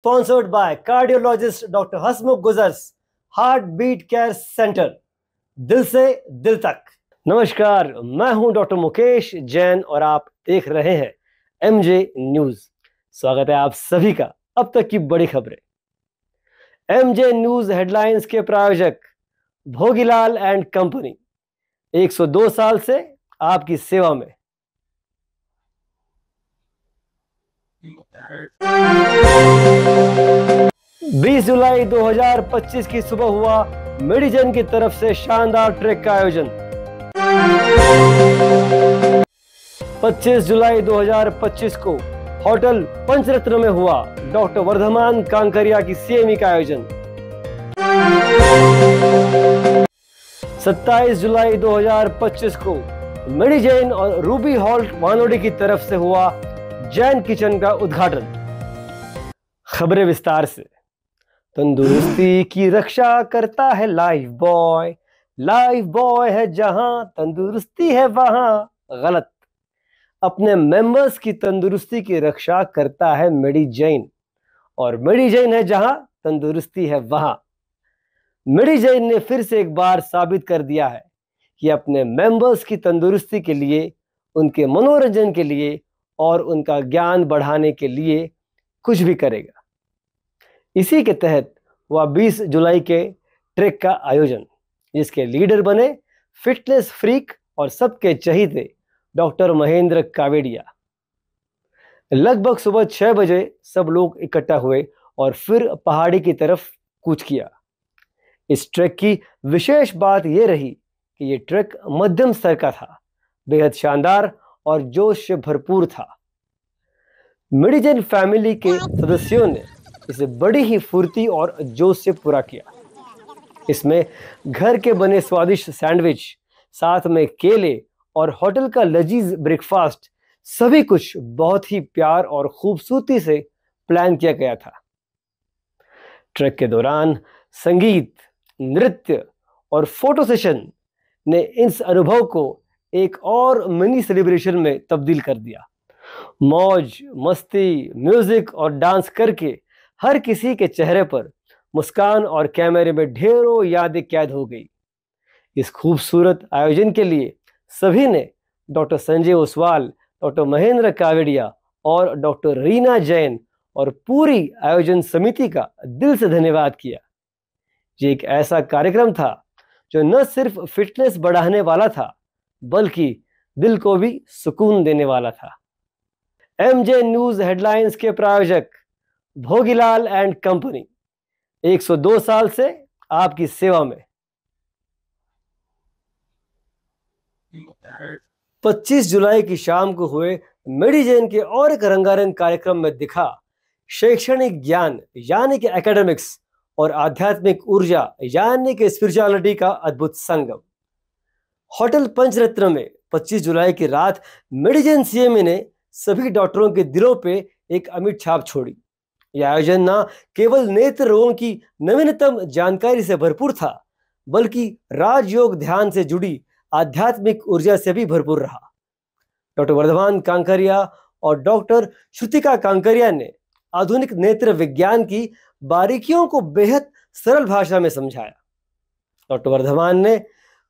Sponsored by cardiologist Dr. Hasmukh Gujars, heart beat care centre, दिल से दिल तक। नमस्कार, मैं हूं डॉक्टर मुकेश जैन और आप देख रहे हैं एमजे न्यूज। स्वागत है आप सभी का। अब तक की बड़ी खबरें। एमजे न्यूज हेडलाइंस के प्रायोजक भोगीलाल एंड कंपनी, 102 साल से आपकी सेवा में। 20 जुलाई 2025 की सुबह हुआ मेडिजन की तरफ से शानदार ट्रैक का आयोजन। 25 जुलाई 2025 को होटल पंचरत्न में हुआ डॉक्टर वर्धमान कांकरिया की सीएमई का आयोजन। 27 जुलाई 2025 को मेडिजन और रूबी हॉल्ट वानोडी की तरफ से हुआ जैन किचन का उद्घाटन। खबरें विस्तार से। तंदुरुस्ती की रक्षा करता है लाइफ बॉय, लाइफ बॉय है जहां तंदुरुस्ती है वहां गलत। अपने मेंबर्स की तंदुरुस्ती की रक्षा करता है मेडिजैन, और मेडिजैन है जहां तंदुरुस्ती है वहां। मेडिजैन ने फिर से एक बार साबित कर दिया है कि अपने मेंबर्स की तंदुरुस्ती के लिए, उनके मनोरंजन के लिए और उनका ज्ञान बढ़ाने के लिए कुछ भी करेगा। इसी के तहत हुआ 20 जुलाई के ट्रैक का आयोजन, जिसके लीडर बने फिटनेस फ्रीक और सबके चहीते डॉक्टर महेंद्र कावेडिया। लगभग सुबह 6 बजे सब लोग इकट्ठा हुए और फिर पहाड़ी की तरफ कूच किया। इस ट्रैक की विशेष बात यह रही कि यह ट्रैक मध्यम स्तर का था, बेहद शानदार और जोश से भरपूर था। मेडिजन फैमिली के सदस्यों ने इसे बड़ी ही फुर्ती और जोश से पूरा किया। इसमें घर के बने स्वादिष्ट सैंडविच, साथ में केले और होटल का लजीज ब्रेकफास्ट, सभी कुछ बहुत ही प्यार और खूबसूरती से प्लान किया गया था। ट्रैक के दौरान संगीत, नृत्य और फोटो सेशन ने इस अनुभव को एक और मिनी सेलिब्रेशन में तब्दील कर दिया। मौज मस्ती, म्यूजिक और डांस करके हर किसी के चेहरे पर मुस्कान और कैमरे में ढेरों यादें कैद हो गई। इस खूबसूरत आयोजन के लिए सभी ने डॉक्टर संजय ओसवाल, डॉक्टर महेंद्र कावेडिया और डॉक्टर रीना जैन और पूरी आयोजन समिति का दिल से धन्यवाद किया। ये एक ऐसा कार्यक्रम था जो न सिर्फ फिटनेस बढ़ाने वाला था, बल्कि दिल को भी सुकून देने वाला था। एमजे न्यूज हेडलाइंस के प्रायोजक भोगीलाल एंड कंपनी, 102 साल से आपकी सेवा में। 25 जुलाई की शाम को हुए मेडिजन के और एक रंगारंग कार्यक्रम में दिखा शैक्षणिक ज्ञान यानी कि एकेडमिक्स और आध्यात्मिक ऊर्जा यानी कि स्पिरिचुअलिटी का अद्भुत संगम। होटल पंचरत्न में 25 जुलाई की रात मेडिजन सीएमई ने सभी डॉक्टरों के दिलों पे एक अमिट छाप छोड़ी। यह आयोजन न केवल नेत्र रोगों की नवीनतम जानकारी से भरपूर था, बल्कि राजयोग ध्यान से जुड़ी आध्यात्मिक ऊर्जा से भी भरपूर रहा। डॉक्टर वर्धमान कांकरिया और डॉक्टर श्रुतिका कांकरिया ने आधुनिक नेत्र विज्ञान की बारीकियों को बेहद सरल भाषा में समझाया। डॉक्टर वर्धमान ने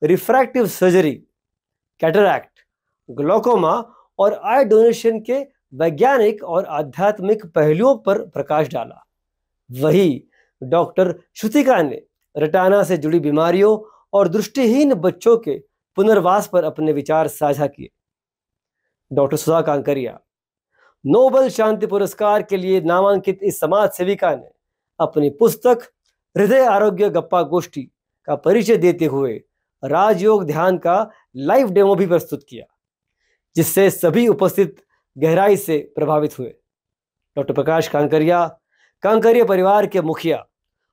रिफ्रैक्टिव सर्जरी, कैटरैक्ट, ग्लोकोमा और आई डोनेशन के वैज्ञानिक और आध्यात्मिक पहलुओं पर प्रकाश डाला। वही डॉक्टर श्रुतिका ने रेटिना से जुड़ी बीमारियों और दृष्टिहीन बच्चों के पुनर्वास पर अपने विचार साझा किए। डॉक्टर सुधा कांकरिया, नोबेल शांति पुरस्कार के लिए नामांकित इस समाज सेविका ने अपनी पुस्तक हृदय आरोग्य गप्पा गोष्ठी का परिचय देते हुए राजयोग ध्यान का लाइव डेमो भी प्रस्तुत किया, जिससे सभी उपस्थित गहराई से प्रभावित हुए। डॉक्टर प्रकाश कांकरिया, कांकरिया परिवार के मुखिया,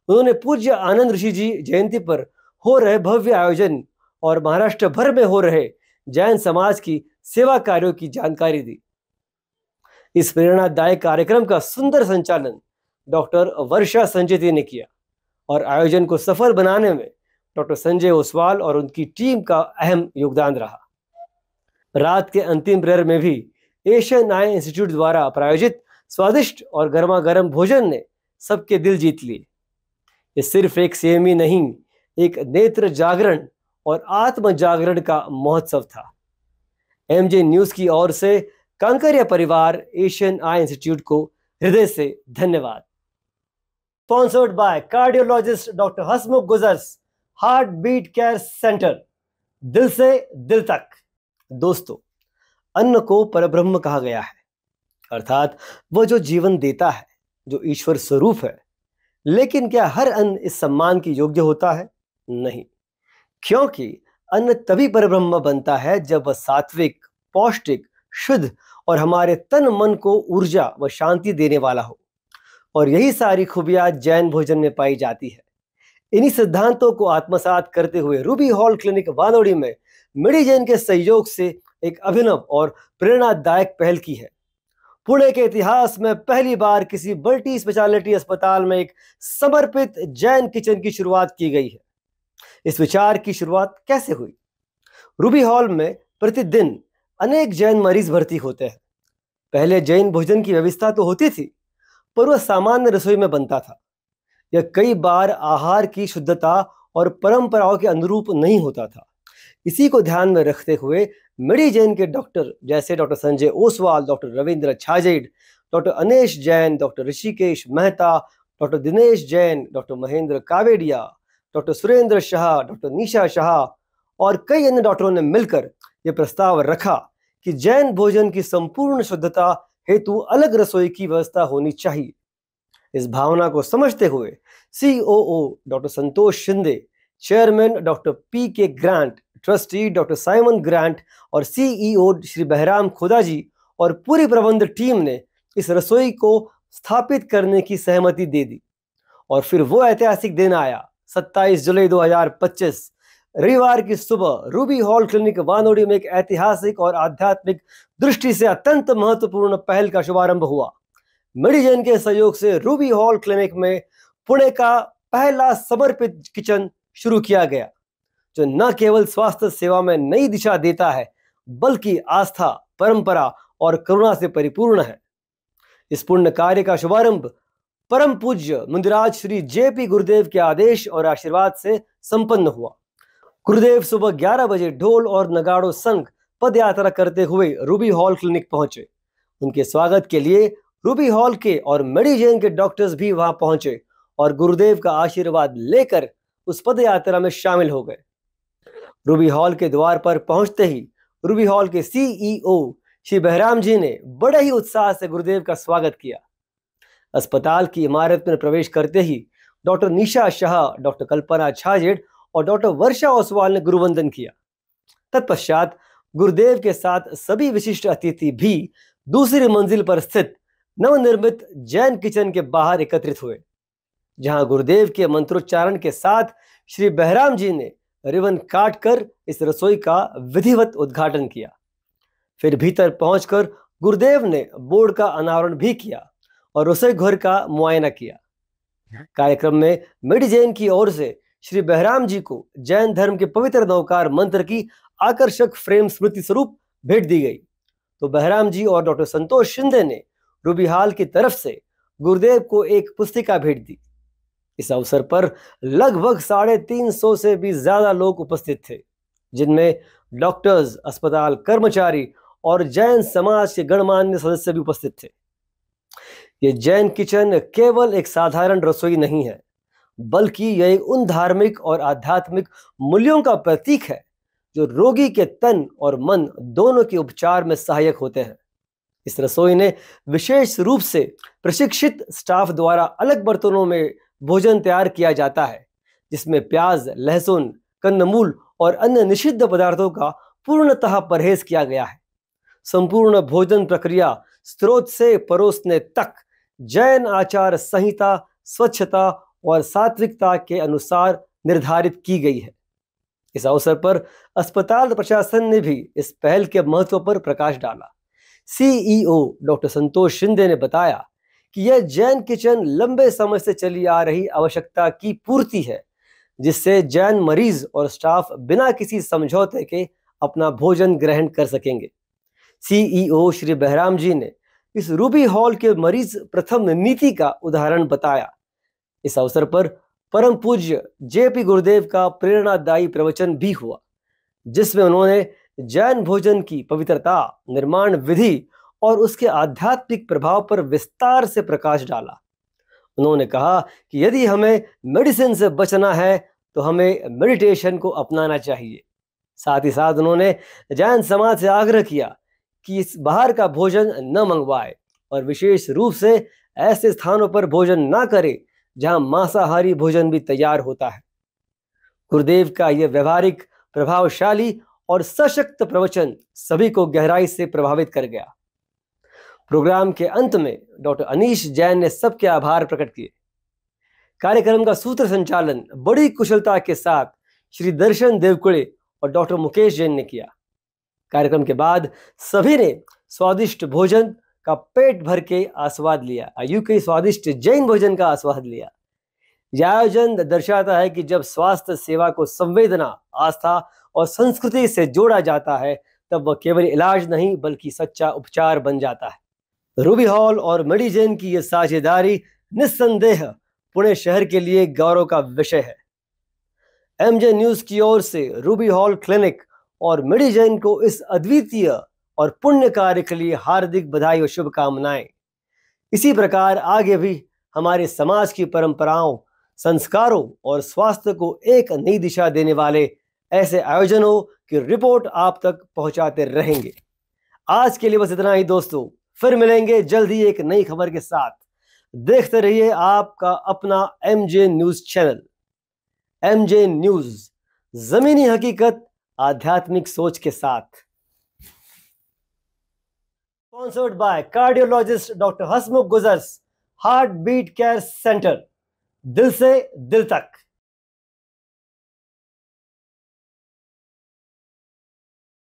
उन्होंने पूज्य आनंद ऋषि जी जयंती पर हो रहे भव्य आयोजन और महाराष्ट्र भर में हो रहे जैन समाज की सेवा कार्यों की जानकारी दी। इस प्रेरणादायक कार्यक्रम का सुंदर संचालन डॉक्टर वर्षा संचेती ने किया और आयोजन को सफल बनाने में डॉक्टर संजय ओसवाल और उनकी टीम का अहम योगदान रहा। रात के अंतिम प्रहर में भी एशियन आई इंस्टीट्यूट द्वारा प्रायोजित स्वादिष्ट और गर्मा गर्म भोजन ने सबके दिल जीत लिए। ये सिर्फ एक सेमी नहीं, एक नेत्र जागरण और आत्म जागरण का महोत्सव था। एमजे न्यूज की ओर से कांकरिया परिवार एशियन आई इंस्टीट्यूट को हृदय से धन्यवाद। Sponsored by cardiologist doctor Hasmukh Gujars, heart beat care centre, दिल से दिल तक। दोस्तों, अन्न को परब्रह्म कहा गया है, अर्थात वह जो जीवन देता है, जो ईश्वर स्वरूप है। लेकिन क्या हर अन्न इस सम्मान की योग्य होता है? नहीं, क्योंकि अन्न तभी परब्रह्म बनता है जब वह सात्विक, पौष्टिक, शुद्ध और हमारे तन मन को ऊर्जा व शांति देने वाला हो। और यही सारी खूबियां जैन भोजन में पाई जाती है। इन्हीं सिद्धांतों को आत्मसात करते हुए रूबी हॉल क्लिनिक वानोड़ी में मेडिजैन के सहयोग से एक अभिनव और प्रेरणादायक पहल की है। पुणे के इतिहास में पहली बार किसी मल्टी स्पेशलिटी अस्पताल में एक समर्पित जैन किचन की शुरुआत की गई है। इस विचार की शुरुआत कैसे हुई? रूबी हॉल में प्रतिदिन अनेक जैन मरीज भर्ती होते हैं। पहले जैन भोजन की व्यवस्था तो होती थी, पर वह सामान्य रसोई में बनता था। यह कई बार आहार की शुद्धता और परंपराओं के अनुरूप नहीं होता था। इसी को ध्यान में रखते हुए मेडिजैन के डॉक्टर जैसे doctor Sanjay Oswal, doctor Ravindra Chhajed, doctor Anesh Jain, doctor Rishikesh Mehta, doctor Dinesh Jain, doctor Mahendra Kavediya, doctor Surendra Shah, doctor Nisha Shah और कई अन्य डॉक्टरों ने मिलकर यह प्रस्ताव रखा कि जैन भोजन की संपूर्ण शुद्धता हेतु अलग रसोई की व्यवस्था होनी चाहिए। इस भावना को समझते हुए COO doctor Santosh Shinde, chairman doctor PK Grant, trustee doctor Simon Grant और CEO श्री बहराम खुदा जी और पूरी प्रबंध टीम ने इस रसोई को स्थापित करने की सहमति दे दी। और फिर वो ऐतिहासिक दिन आया, 27 जुलाई 2025 रविवार की सुबह रूबी हॉल क्लिनिक वानोड़ी में एक ऐतिहासिक और आध्यात्मिक दृष्टि से अत्यंत महत्वपूर्ण पहल का शुभारंभ हुआ। मेडिजैन के सहयोग से रूबी हॉल क्लिनिक में पुणे का पहला समर्पित किचन शुरू किया गया, जो न केवल स्वास्थ्य सेवा में नई दिशा देता है, बल्कि आस्था, परंपरा और करुणा से परिपूर्ण है। इस पुण्य कार्य का शुभारंभ परम पूज्य मुनिराज श्री JP गुरुदेव के आदेश और आशीर्वाद से संपन्न हुआ। गुरुदेव सुबह 11 बजे ढोल और नगाड़ों संग पद यात्रा करते हुए रूबी हॉल क्लिनिक पहुंचे। उनके स्वागत के लिए रूबी हॉल के और मेडिजैन के डॉक्टर्स भी वहां पहुंचे और गुरुदेव का आशीर्वाद लेकर उस पद यात्रा में शामिल हो गए। रूबी हॉल के द्वार पर पहुंचते ही रूबी हॉल के CEO श्री बहराम जी ने बड़े ही उत्साह से गुरुदेव का स्वागत किया। अस्पताल की इमारत में प्रवेश करते ही डॉक्टर निशा शाह, डॉक्टर कल्पना छाजेड और डॉक्टर वर्षा ओसवाल ने गुरुवंदन किया। तत्पश्चात गुरुदेव के साथ सभी विशिष्ट अतिथि भी दूसरी मंजिल पर स्थित नवनिर्मित जैन किचन के बाहर एकत्रित हुए, जहां गुरुदेव के मंत्रोच्चारण के साथ श्री बहराम जी ने रिबन काटकर इस रसोई का विधिवत उद्घाटन किया। फिर भीतर पहुंचकर गुरुदेव ने बोर्ड का अनावरण भी किया और रसोई घर का मुआयना किया। कार्यक्रम में मेडिजैन की ओर से श्री बहराम जी को जैन धर्म के पवित्र नवकार मंत्र की आकर्षक फ्रेम स्मृति स्वरूप भेंट दी गई। तो बहराम जी और डॉक्टर संतोष शिंदे ने रूबी हॉल की तरफ से गुरुदेव को एक पुस्तिका भेंट दी। इस अवसर पर लगभग 350 से भी ज्यादा लोग उपस्थित थे, जिनमें डॉक्टर्स, अस्पताल कर्मचारी और जैन समाज के गणमान्य सदस्य भी उपस्थित थे। ये जैन किचन केवल एक साधारण रसोई नहीं है, बल्कि यह एक उन धार्मिक और आध्यात्मिक मूल्यों का प्रतीक है जो रोगी के तन और मन दोनों के उपचार में सहायक होते हैं। इस रसोई ने विशेष रूप से प्रशिक्षित स्टाफ द्वारा अलग बर्तनों में भोजन तैयार किया जाता है, जिसमें प्याज, लहसुन, कंदमूल और अन्य निषिद्ध पदार्थों का पूर्णतः परहेज किया गया है। संपूर्ण भोजन प्रक्रिया स्रोत से परोसने तक जैन आचार संहिता, स्वच्छता और सात्विकता के अनुसार निर्धारित की गई है। इस अवसर पर अस्पताल प्रशासन ने भी इस पहल के महत्व पर प्रकाश डाला। CEO डॉक्टर संतोष शिंदे ने बताया कि यह जैन किचन लंबे समय से चली आ रही आवश्यकता की पूर्ति है, जिससे जैन मरीज और स्टाफ बिना किसी समझौते के अपना भोजन ग्रहण कर सकेंगे। CEO श्री बहराम जी ने इस रूबी हॉल के मरीज प्रथम नीति का उदाहरण बताया। इस अवसर पर परम पूज्य जेपी गुरुदेव का प्रेरणादायी प्रवचन भी हुआ, जिसमें उन्होंने जैन भोजन की पवित्रता, निर्माण विधि और उसके आध्यात्मिक प्रभाव पर विस्तार से प्रकाश डाला। उन्होंने कहा कि यदि हमें मेडिसिन से बचना है तो हमें मेडिटेशन को अपनाना चाहिए। साथ ही साथ उन्होंने जैन समाज से आग्रह किया कि इस बाहर का भोजन न मंगवाए और विशेष रूप से ऐसे स्थानों पर भोजन ना करे जहां मांसाहारी भोजन भी तैयार होता है। गुरुदेव का यह व्यवहारिक, प्रभावशाली और सशक्त प्रवचन सभी को गहराई से प्रभावित कर गया। प्रोग्राम के अंत में डॉक्टर अनीश जैन ने सबके आभार प्रकट किए। कार्यक्रम का सूत्र संचालन बड़ी कुशलता के साथ श्री दर्शन देवकुड़े और डॉक्टर मुकेश जैन ने किया। कार्यक्रम के बाद सभी ने स्वादिष्ट भोजन का पेट भर के आस्वाद लिया, यूं स्वादिष्ट जैन भोजन का आस्वाद लिया। यह आयोजन दर्शाता है कि जब स्वास्थ्य सेवा को संवेदना, आस्था और संस्कृति से जोड़ा जाता है तब वह केवल इलाज नहीं बल्कि सच्चा उपचार बन जाता है। रूबी हॉल और मेडिजेन की यह साझेदारी निस्संदेह पुणे शहर के लिए गौरव का विषय है। एमजे न्यूज की ओर से रूबी हॉल क्लिनिक और मेडिजेन को इस अद्वितीय और पुण्य कार्य के लिए हार्दिक बधाई और शुभकामनाएं। इसी प्रकार आगे भी हमारे समाज की परंपराओं, संस्कारों और स्वास्थ्य को एक नई दिशा देने वाले ऐसे आयोजनों की रिपोर्ट आप तक पहुंचाते रहेंगे। आज के लिए बस इतना ही दोस्तों, फिर मिलेंगे जल्द ही एक नई खबर के साथ। देखते रहिए आपका अपना MJ news channel. MJ news, जमीनी हकीकत आध्यात्मिक सोच के साथ। Sponsored by cardiologist doctor Hasmukh Gujars, heart beat care centre, दिल से दिल तक।